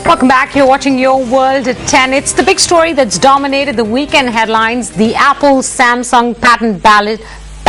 Welcome back. You're watching Your World at 10. It's the big story that's dominated the weekend headlines, the Apple-Samsung patent battle.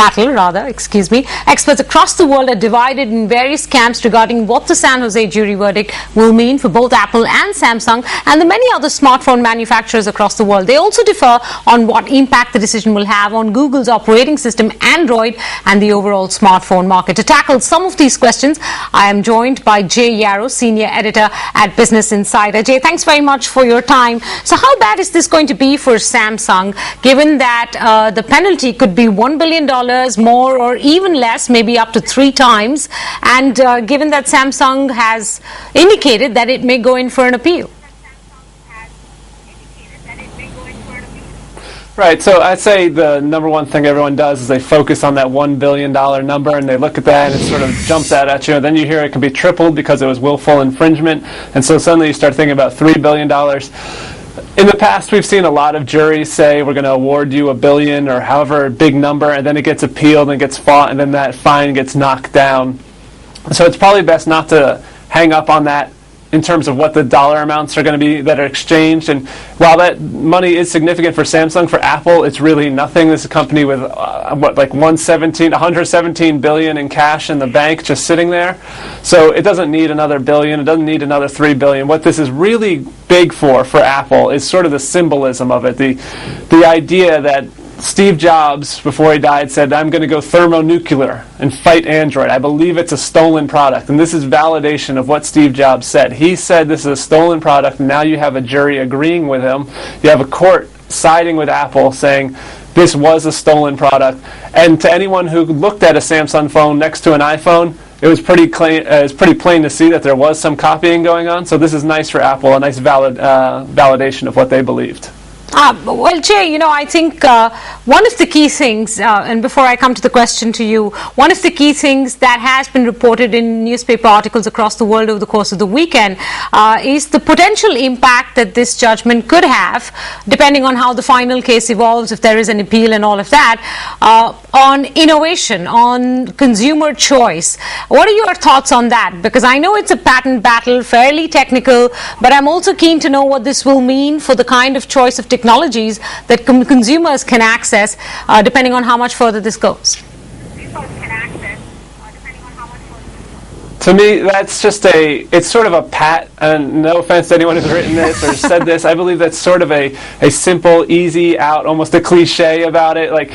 Experts across the world are divided in various camps regarding what the San Jose jury verdict will mean for both Apple and Samsung and the many other smartphone manufacturers across the world. They also differ on what impact the decision will have on Google's operating system, Android, and the overall smartphone market. To tackle some of these questions, I am joined by YAROW, senior editor at Business Insider. Jay, thanks very much for your time. So how bad is this going to be for Samsung, given that the penalty could be $1 billion more or even less, maybe up to 3 times, and given that Samsung has indicated that it may go in for an appeal? Right, so I'd say the number one thing everyone does is they focus on that $1 billion number and they look at that and it sort of jumps out at you, and then you hear it can be tripled because it was willful infringement, and so suddenly you start thinking about $3 billion. In the past, we've seen a lot of juries say we're going to award you $1 billion or however big number, and then it gets appealed and gets fought, and then that fine gets knocked down. So it's probably best not to hang up on that in terms of what the dollar amounts are going to be that are exchanged. And while that money is significant for Samsung, for Apple, it's really nothing. This is a company with $117 billion in cash in the bank just sitting there. So it doesn't need another billion. It doesn't need another $3 billion. What this is really big for Apple is sort of the symbolism of it. The idea that Steve Jobs, before he died, said, I'm going to go thermonuclear and fight Android. I believe it's a stolen product. And this is validation of what Steve Jobs said. He said this is a stolen product, and now you have a jury agreeing with him. You have a court siding with Apple saying this was a stolen product. And to anyone who looked at a Samsung phone next to an iPhone, it was pretty plain to see that there was some copying going on. So this is nice for Apple, a nice validation of what they believed. Well, Jay, I think one of the key things, and before I come to the question to you, one of the key things that has been reported in newspaper articles across the world over the course of the weekend is the potential impact that this judgment could have, depending on how the final case evolves, if there is an appeal and all of that, on innovation, on consumer choice. What are your thoughts on that? Because I know it's a patent battle, fairly technical, but I'm also keen to know what this will mean for the kind of choice of technologies that consumers can access, depending on how much further this goes. To me, that's just it's sort of a pat, and no offense to anyone who's written this or said this, I believe that's sort of a simple, easy out, almost a cliche about it. Like,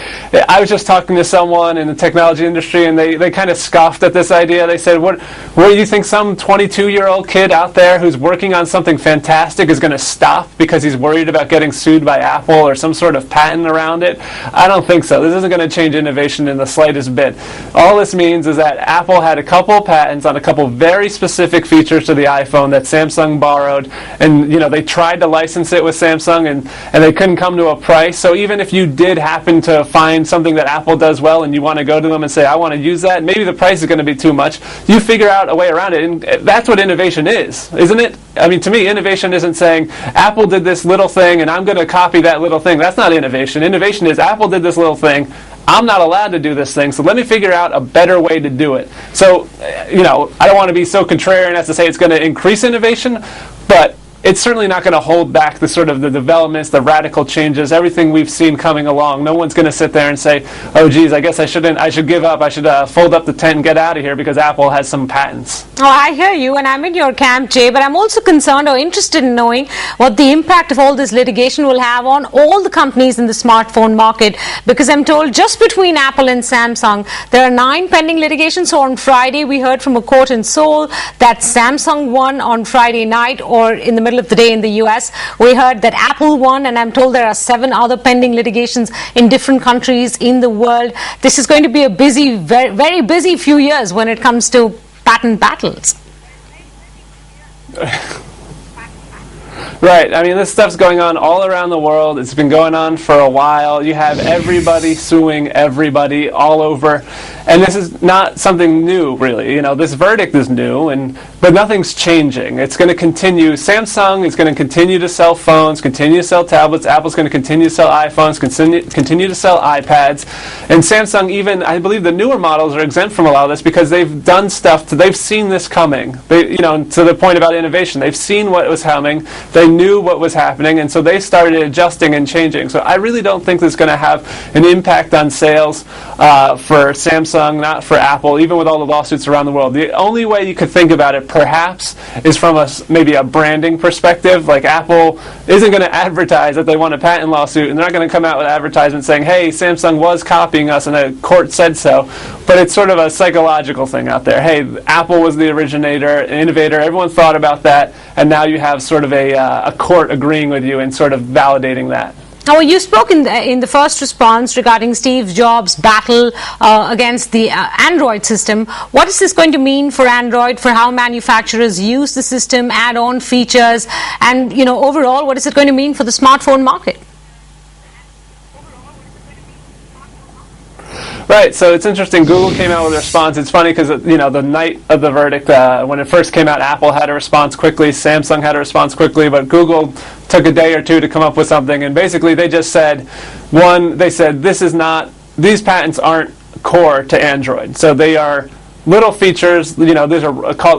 I was just talking to someone in the technology industry, and they kind of scoffed at this idea. They said, what do you think some 22-year-old kid out there who's working on something fantastic is going to stop because he's worried about getting sued by Apple or some sort of patent around it? I don't think so. This isn't going to change innovation in the slightest bit. All this means is that Apple had a couple patents on a couple very specific features to the iPhone that Samsung borrowed, and they tried to license it with Samsung and they couldn't come to a price. So even if you did happen to find something that Apple does well and you want to go to them and say, I want to use that, maybe the price is going to be too much, you figure out a way around it, and that's what innovation is, isn't it? I mean, to me, innovation isn't saying Apple did this little thing and I'm going to copy that little thing. That's not innovation. Innovation is Apple did this little thing, I'm not allowed to do this thing, so let me figure out a better way to do it. So, I don't want to be so contrarian as to say it's going to increase innovation, but it's certainly not going to hold back the sort of the developments, the radical changes, everything we've seen coming along. No one's going to sit there and say, oh, geez, I guess I should give up. I should fold up the tent and get out of here because Apple has some patents. Oh, I hear you, and I'm in your camp, Jay, but I'm also concerned or interested in knowing what the impact of all this litigation will have on all the companies in the smartphone market, because I'm told just between Apple and Samsung, there are 9 pending litigations. So on Friday, we heard from a court in Seoul that Samsung won on Friday night, or in the middle of the day in the US. We heard that Apple won, and I'm told there are 7 other pending litigations in different countries in the world. This is going to be a busy, very, very busy few years when it comes to patent battles. Right. I mean, this stuff's going on all around the world. It's been going on for a while. You have everybody suing everybody all over. And this is not something new, really. You know, this verdict is new, but nothing's changing. It's going to continue. Samsung is going to continue to sell phones, continue to sell tablets. Apple's going to continue to sell iPhones, continue to sell iPads. And Samsung, even, I believe the newer models are exempt from a lot of this because they've done stuff, they've seen this coming. You know, to the point about innovation, they've seen what was coming, they knew what was happening, and so they started adjusting and changing. So I really don't think this is going to have an impact on sales for Samsung, not for Apple, even with all the lawsuits around the world. The only way you could think about it, perhaps, is from maybe a branding perspective. Like, Apple isn't going to advertise that they won a patent lawsuit, and they're not going to come out with advertisements saying, hey, Samsung was copying us and the court said so. But it's sort of a psychological thing out there. Hey, Apple was the originator, innovator, everyone thought about that, and now you have sort of a court agreeing with you and sort of validating that. Now, you spoke in the first response regarding Steve Jobs' battle against the Android system. What is this going to mean for Android, for how manufacturers use the system, add on features, and, you know, overall, what is it going to mean for the smartphone market? Right, so it's interesting. Google came out with a response. It's funny because, you know, the night of the verdict, when it first came out, Apple had a response quickly, Samsung had a response quickly, but Google took a day or two to come up with something. And basically, they just said, they said these patents aren't core to Android. So they are little features. You know, there's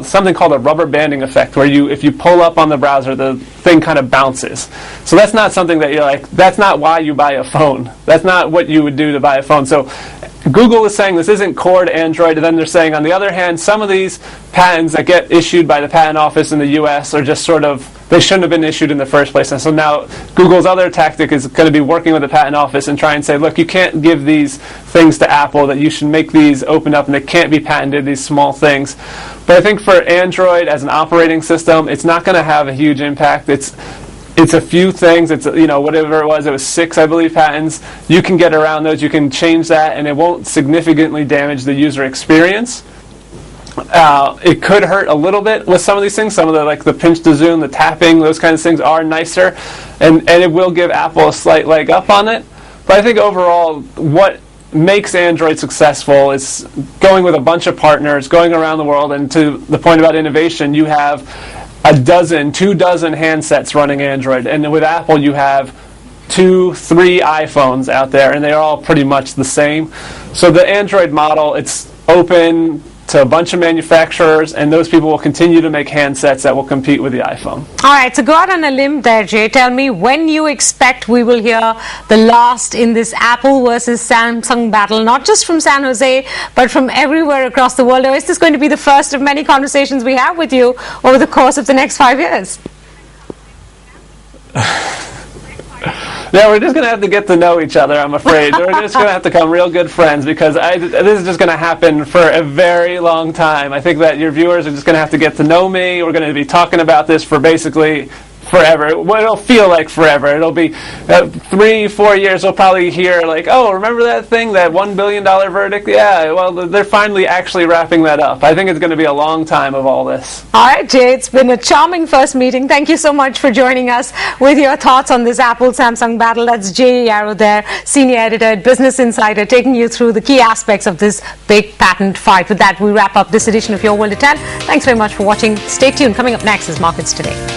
something called a rubber banding effect, where if you pull up on the browser, the thing kind of bounces. So that's not something that you're like, that's not why you buy a phone. That's not what you would do to buy a phone. So Google is saying this isn't core to Android, and then they're saying, on the other hand, some of these patents that get issued by the patent office in the U.S. are just sort of, they shouldn't have been issued in the first place. And so now Google's other tactic is going to be working with the patent office and try and say, look, you can't give these things to Apple, that you should make these open up and they can't be patented, these small things. But I think for Android as an operating system, it's not going to have a huge impact. It's a few things. It's, you know, whatever it was 6, I believe, patents. You can get around those. You can change that, and it won't significantly damage the user experience. It could hurt a little bit with some of these things. Some of the, like the pinch to zoom, the tapping, those kinds of things are nicer, and it will give Apple a slight leg up on it. But I think overall, what makes Android successful is going with a bunch of partners, going around the world, and to the point about innovation, you have 2 dozen handsets running Android, and with Apple you have 2, 3 iPhones out there, and they're all pretty much the same. So the Android model, it's open to a bunch of manufacturers, and those people will continue to make handsets that will compete with the iPhone. All right, so go out on a limb there, Jay. Tell me when you expect we will hear the last in this Apple versus Samsung battle, not just from San Jose, but from everywhere across the world. Or is this going to be the first of many conversations we have with you over the course of the next 5 years? Yeah, we're just going to have to get to know each other, I'm afraid. We're just going to have to become real good friends, because this is just going to happen for a very long time. I think that your viewers are just going to have to get to know me. We're going to be talking about this for basically forever. Well, it'll feel like forever. It'll be 3, 4 years. We'll probably hear like, oh, remember that thing, that $1 billion verdict? Yeah, well, they're finally actually wrapping that up. I think it's going to be a long time of all this. All right, Jay, it's been a charming first meeting. Thank you so much for joining us with your thoughts on this Apple-Samsung battle. That's Jay YAROW there, Senior Editor at Business Insider, taking you through the key aspects of this big patent fight. With that, we wrap up this edition of Your World at 10. Thanks very much for watching. Stay tuned. Coming up next is Markets Today.